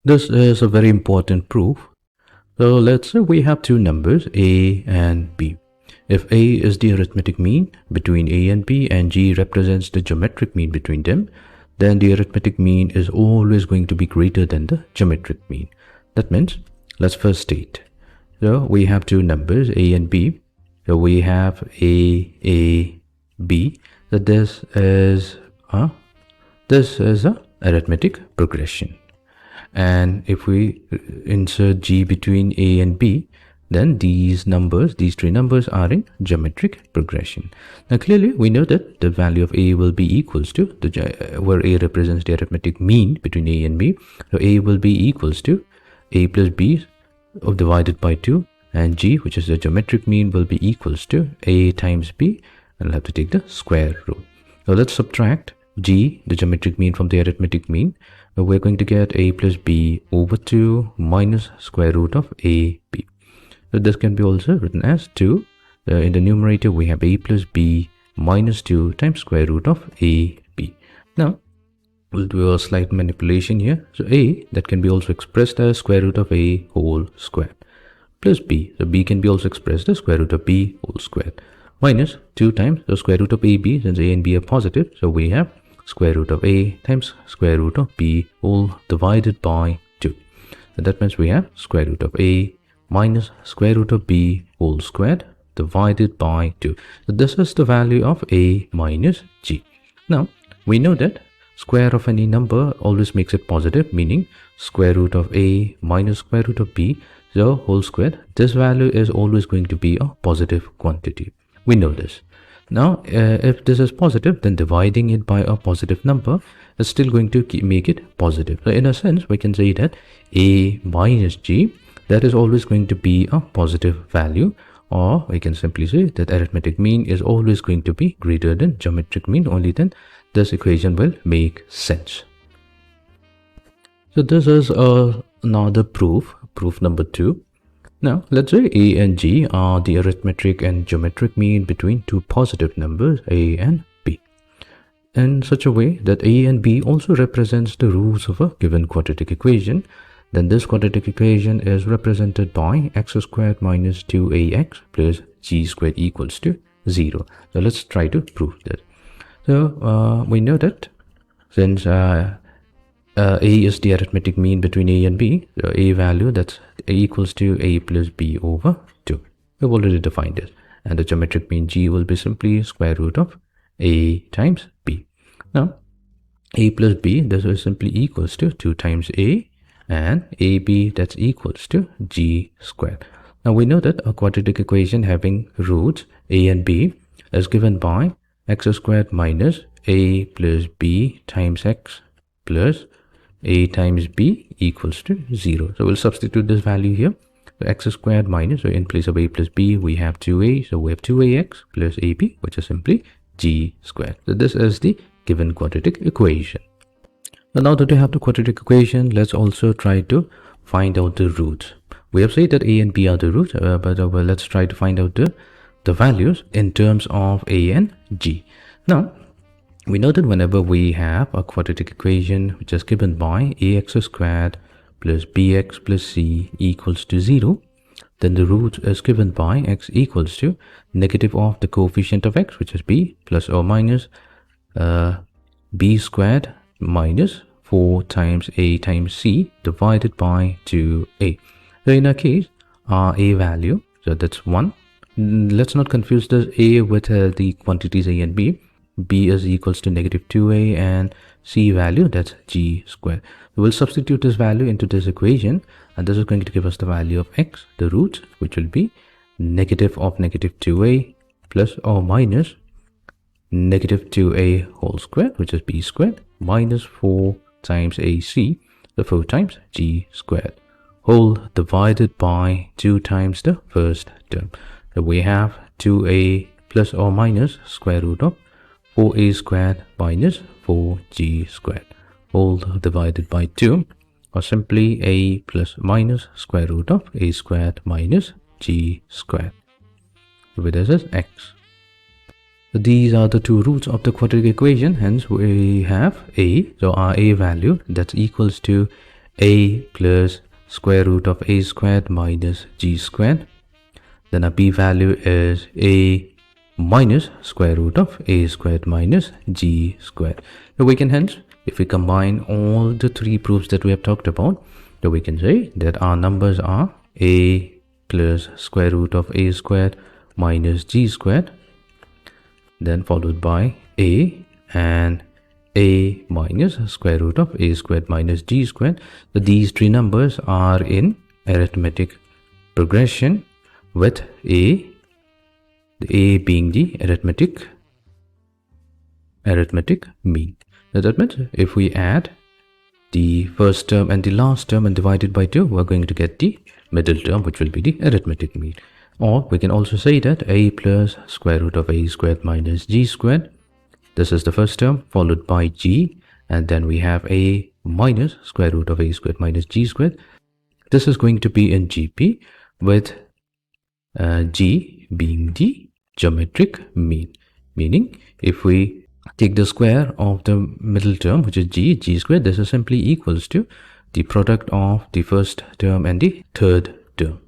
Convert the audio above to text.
This is a very important proof. So let's say we have two numbers a and b. If a is the arithmetic mean between a and b and g represents the geometric mean between them, then the arithmetic mean is always going to be greater than the geometric mean. That means, let's first state. So we have two numbers a and b. So we have a, b. So this is a arithmetic progression. And if we insert g between a and b, then these three numbers are in geometric progression. Now clearly we know that the value of a will be equals to where a represents the arithmetic mean between a and b. So a will be equals to a plus b divided by 2, and g, which is the geometric mean, will be equals to a times b, and I'll have to take the square root. So let's subtract g, the geometric mean, from the arithmetic mean. We're going to get a plus b over 2 minus square root of ab. So this can be also written as 2. In the numerator we have a plus b minus 2 times square root of ab. Now we'll do a slight manipulation here. So a, that can be also expressed as square root of a whole squared, plus b, so b can be also expressed as square root of b whole squared, minus 2 times the square root of ab. Since a and b are positive, so we have square root of a times square root of b whole divided by 2. So that means we have square root of a minus square root of b whole squared divided by 2. So this is the value of a minus g. Now we know that square of any number always makes it positive, meaning square root of a minus square root of b, so whole squared, this value is always going to be a positive quantity. We know this. Now if this is positive, then dividing it by a positive number is still going to make it positive. So in a sense we can say that a minus g, that is always going to be a positive value, or we can simply say that arithmetic mean is always going to be greater than geometric mean. Only then this equation will make sense. So this is another proof number 2. Now let's say a and g are the arithmetic and geometric mean between two positive numbers a and b, in such a way that a and b also represents the roots of a given quadratic equation. Then this quadratic equation is represented by x squared minus 2ax plus g squared equals to 0. So let's try to prove that. So we know that since a is the arithmetic mean between a and b, so a value, that's equals to a plus b over 2. We've already defined this. And the geometric mean g will be simply square root of a times b. Now a plus b, this is simply equals to 2 times a, and ab, that's equals to g squared. Now we know that a quadratic equation having roots a and b is given by x squared minus a plus b times x plus a times b equals to 0. So we'll substitute this value here. So x squared minus, so in place of a plus b we have 2a, so we have 2ax plus ab, which is simply g squared. So this is the given quadratic equation. Now that we have the quadratic equation, let's also try to find out the roots. We have said that a and b are the roots, but let's try to find out the values in terms of a and g. Now we know that whenever we have a quadratic equation which is given by ax squared plus bx plus c equals to 0, then the root is given by x equals to negative of the coefficient of x, which is b, plus or minus b squared minus 4 times a times c divided by 2a. So in our case, our a value, so that's 1. Let's not confuse this a with the quantities a and b. B is equals to negative 2a, and c value, that's g squared. We'll substitute this value into this equation, and this is going to give us the value of x, the root, which will be negative of negative 2a plus or minus negative 2a whole squared, which is b squared, minus 4 times ac, the 4 times g squared, whole divided by 2 times the first term. So we have 2a plus or minus square root of 4a squared minus 4g squared, whole divided by 2, or simply a plus minus square root of a squared minus g squared. So this is x. So these are the two roots of the quadratic equation. Hence we have a, so our a value, that's equals to a plus square root of a squared minus g squared. Then our p-value is a minus square root of a squared minus g squared. So we can hence, if we combine all the three proofs that we have talked about, so we can say that our numbers are a plus square root of a squared minus g squared, then followed by a and a minus square root of a squared minus g squared. So these three numbers are in arithmetic progression with the a being the arithmetic mean. So that means if we add the first term and the last term and divide it by 2, we're going to get the middle term, which will be the arithmetic mean. Or we can also say that a plus square root of a squared minus g squared. This is the first term, followed by g, and then we have a minus square root of a squared minus g squared. This is going to be in GP with g being the geometric mean. Meaning, if we take the square of the middle term, which is g squared, this is simply equals to the product of the first term and the third term.